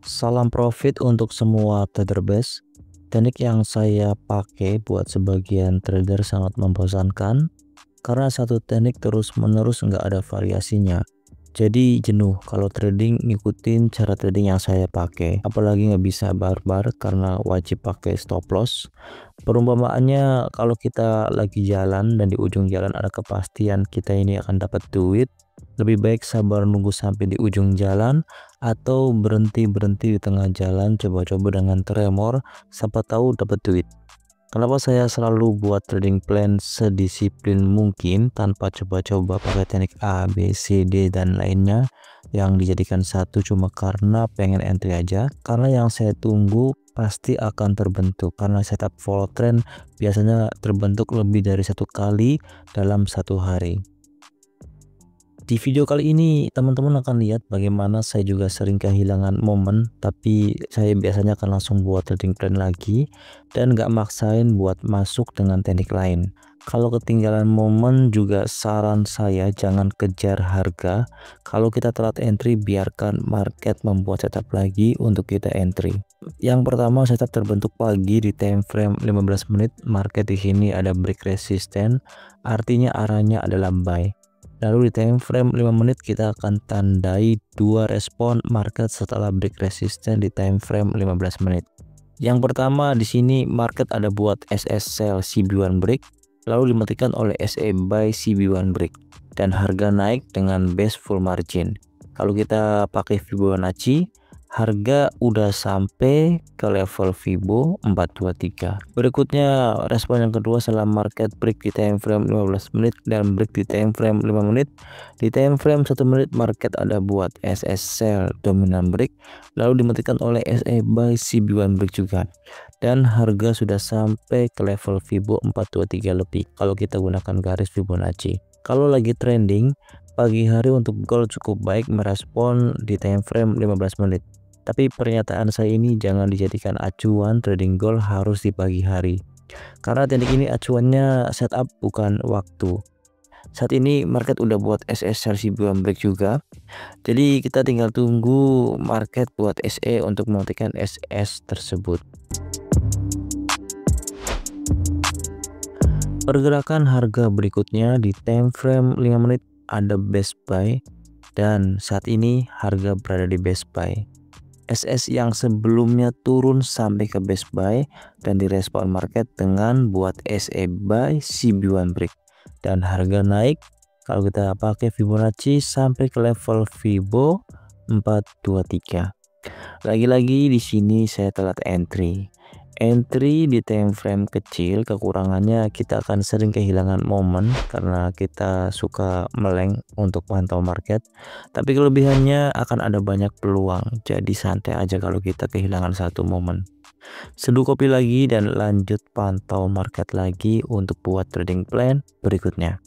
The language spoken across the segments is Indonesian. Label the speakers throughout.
Speaker 1: Salam profit untuk semua trader base. Teknik yang saya pakai buat sebagian trader sangat membosankan karena satu teknik terus-menerus nggak ada variasinya. Jadi jenuh kalau trading ngikutin cara trading yang saya pakai. Apalagi nggak bisa barbar karena wajib pakai stop loss. Perumpamaannya kalau kita lagi jalan dan di ujung jalan ada kepastian kita ini akan dapat duit, lebih baik sabar nunggu sampai di ujung jalan atau berhenti di tengah jalan, coba-coba dengan tremor, siapa tahu dapat duit. Kenapa saya selalu buat trading plan sedisiplin mungkin tanpa coba-coba pakai teknik A, B, C, D dan lainnya yang dijadikan satu cuma karena pengen entry aja? Karena yang saya tunggu pasti akan terbentuk karena setup follow trend biasanya terbentuk lebih dari satu kali dalam satu hari. Di video kali ini teman-teman akan lihat bagaimana saya juga sering kehilangan momen, tapi saya biasanya akan langsung buat trading plan lagi dan nggak maksain buat masuk dengan teknik lain. Kalau ketinggalan momen juga saran saya jangan kejar harga. Kalau kita telat entry biarkan market membuat setup lagi untuk kita entry. Yang pertama, setup terbentuk pagi di time frame 15 menit. Market di sini ada break resisten, artinya arahnya adalah buy. Lalu di time frame 5 menit kita akan tandai dua respon market setelah break resisten di time frame 15 menit. Yang pertama di sini market ada buat SS sell CB1 break, lalu dimatikan oleh SE buy CB1 break dan harga naik dengan base full margin. Kalau kita pakai Fibonacci, harga udah sampai ke level Fibo 423. Berikutnya respon yang kedua setelah market break di time frame 15 menit dan break di time frame 5 menit. Di time frame 1 menit market ada buat SS sell dominant break, lalu dimatikan oleh SE buy CB1 break juga. Dan harga sudah sampai ke level Fibo 423 lebih kalau kita gunakan garis Fibonacci. Kalau lagi trending pagi hari untuk gold cukup baik merespon di time frame 15 menit. Tapi pernyataan saya ini jangan dijadikan acuan, trading gold harus di pagi hari. Karena teknik ini acuannya setup bukan waktu. Saat ini market udah buat SS CB1 break juga. Jadi kita tinggal tunggu market buat SE untuk mematikan SS tersebut. Pergerakan harga berikutnya di time frame 5 menit ada best buy dan saat ini harga berada di best buy. SS yang sebelumnya turun sampai ke best buy dan direspon market dengan buat SE buy CB1 break dan harga naik kalau kita pakai Fibonacci sampai ke level Fibo 423. Lagi-lagi di sini saya telat entry di time frame kecil. Kekurangannya kita akan sering kehilangan momen karena kita suka meleng untuk pantau market, tapi kelebihannya akan ada banyak peluang, jadi santai aja kalau kita kehilangan satu momen. Seduh kopi lagi dan lanjut pantau market lagi untuk buat trading plan berikutnya.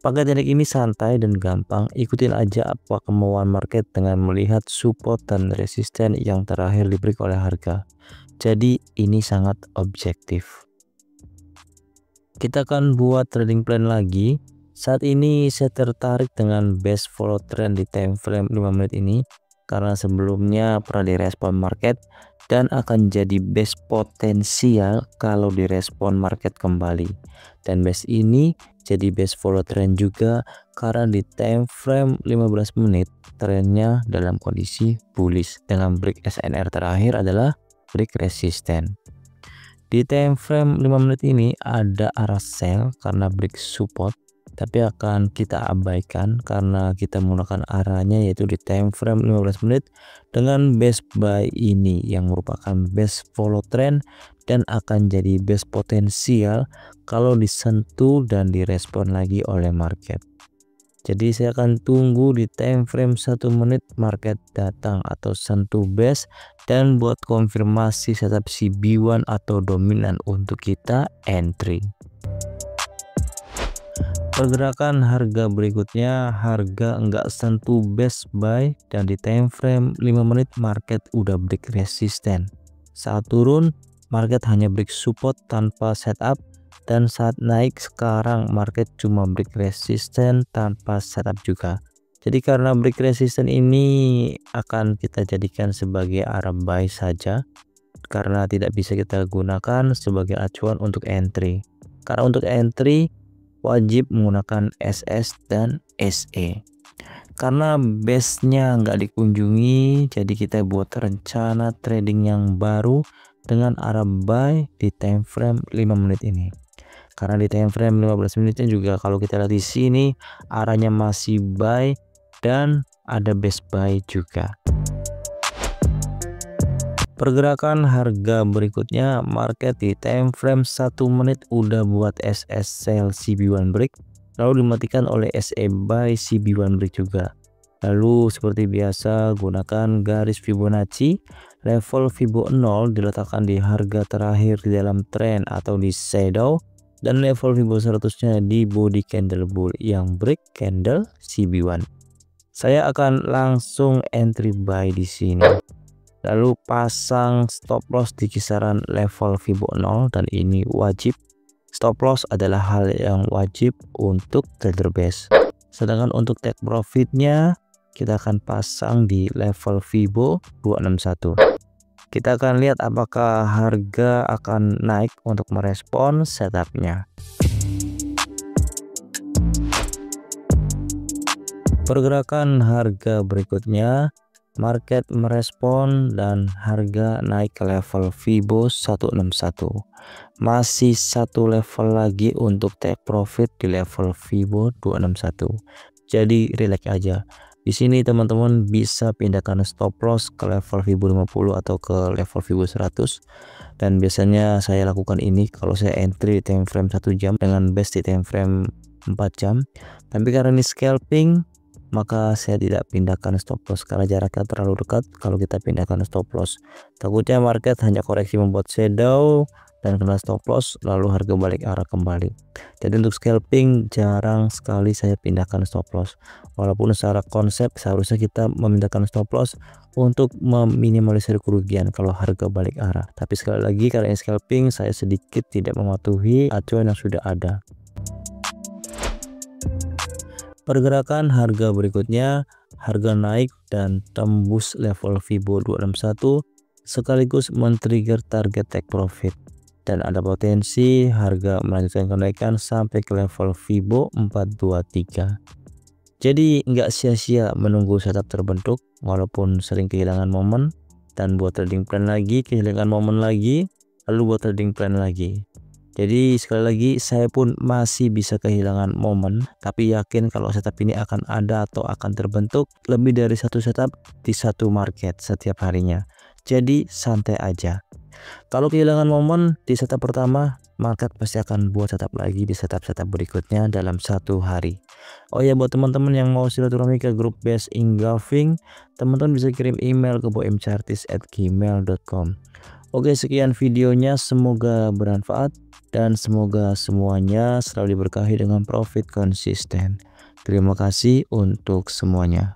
Speaker 1: Pakai teknik ini santai dan gampang, ikutin aja apa kemauan market dengan melihat support dan resisten yang terakhir diberi oleh harga. Jadi ini sangat objektif. Kita akan buat trading plan lagi. Saat ini saya tertarik dengan best follow trend di time frame 5 menit ini karena sebelumnya pernah direspon market dan akan jadi best potensial kalau direspon market kembali. Dan best ini jadi best follow trend juga karena di time frame 15 menit trennya dalam kondisi bullish dengan break SNR terakhir adalah break resisten. Di time frame 5 menit ini ada arah sell karena break support, tapi akan kita abaikan karena kita menggunakan arahnya yaitu di time frame 15 menit dengan best buy ini yang merupakan best follow trend dan akan jadi best potensial kalau disentuh dan direspon lagi oleh market. Jadi saya akan tunggu di time frame 1 menit market datang atau sentuh base dan buat konfirmasi setup CB1 atau dominan untuk kita entry. Pergerakan harga berikutnya, harga enggak sentuh best buy dan di time frame 5 menit market udah break resisten. Saat turun market hanya break support tanpa setup, dan saat naik sekarang market cuma break resisten tanpa setup juga. Jadi karena break resistance ini akan kita jadikan sebagai arah buy saja, karena tidak bisa kita gunakan sebagai acuan untuk entry. Karena untuk entry wajib menggunakan SS dan SE. Karena base-nya nggak dikunjungi, jadi kita buat rencana trading yang baru dengan arah buy di time frame 5 menit ini. Karena di time frame 15 menitnya juga kalau kita lihat di sini arahnya masih buy dan ada base buy juga. Pergerakan harga berikutnya, market di time frame 1 menit udah buat SS sell CB1 break, lalu dimatikan oleh SE buy CB1 break juga. Lalu seperti biasa gunakan garis Fibonacci, level Fibo 0 diletakkan di harga terakhir di dalam trend atau di shadow, dan level Fibo 100-nya di body candle bull yang break candle CB1. Saya akan langsung entry buy di sini. Lalu pasang stop loss di kisaran level Fibo 0, dan ini wajib. Stop loss adalah hal yang wajib untuk trader base. Sedangkan untuk take profitnya kita akan pasang di level Fibo 261. Kita akan lihat apakah harga akan naik untuk merespon setupnya. Pergerakan harga berikutnya, market merespon dan harga naik ke level Fibo 161. Masih satu level lagi untuk take profit di level Fibo 261. Jadi relax aja. Di sini teman-teman bisa pindahkan stop loss ke level Fibo 50 atau ke level Fibo 100. Dan biasanya saya lakukan ini kalau saya entry di time frame 1 jam dengan base di time frame 4 jam. Tapi karena ini scalping, maka saya tidak pindahkan stop loss karena jaraknya terlalu dekat. Kalau kita pindahkan stop loss, takutnya market hanya koreksi membuat shadow dan kena stop loss lalu harga balik arah kembali. Jadi untuk scalping jarang sekali saya pindahkan stop loss, walaupun secara konsep seharusnya kita memindahkan stop loss untuk meminimalisir kerugian kalau harga balik arah. Tapi sekali lagi karena ini scalping, saya sedikit tidak mematuhi acuan yang sudah ada. Pergerakan harga berikutnya, harga naik dan tembus level Fibo 261 sekaligus men-trigger target take profit, dan ada potensi harga melanjutkan kenaikan sampai ke level Fibo 423. Jadi nggak sia-sia menunggu setup terbentuk walaupun sering kehilangan momen, dan buat trading plan lagi kehilangan momen lagi, lalu buat trading plan lagi. Jadi sekali lagi saya pun masih bisa kehilangan momen, tapi yakin kalau setup ini akan ada atau akan terbentuk lebih dari satu setup di satu market setiap harinya. Jadi santai aja. Kalau kehilangan momen di setup pertama, market pasti akan buat setup lagi di setup-setup berikutnya dalam satu hari. Oh ya, buat teman-teman yang mau silaturahmi ke grup base engulfing, teman-teman bisa kirim email ke boimchartis@gmail.com. Oke, sekian videonya, semoga bermanfaat dan semoga semuanya selalu diberkahi dengan profit konsisten. Terima kasih untuk semuanya.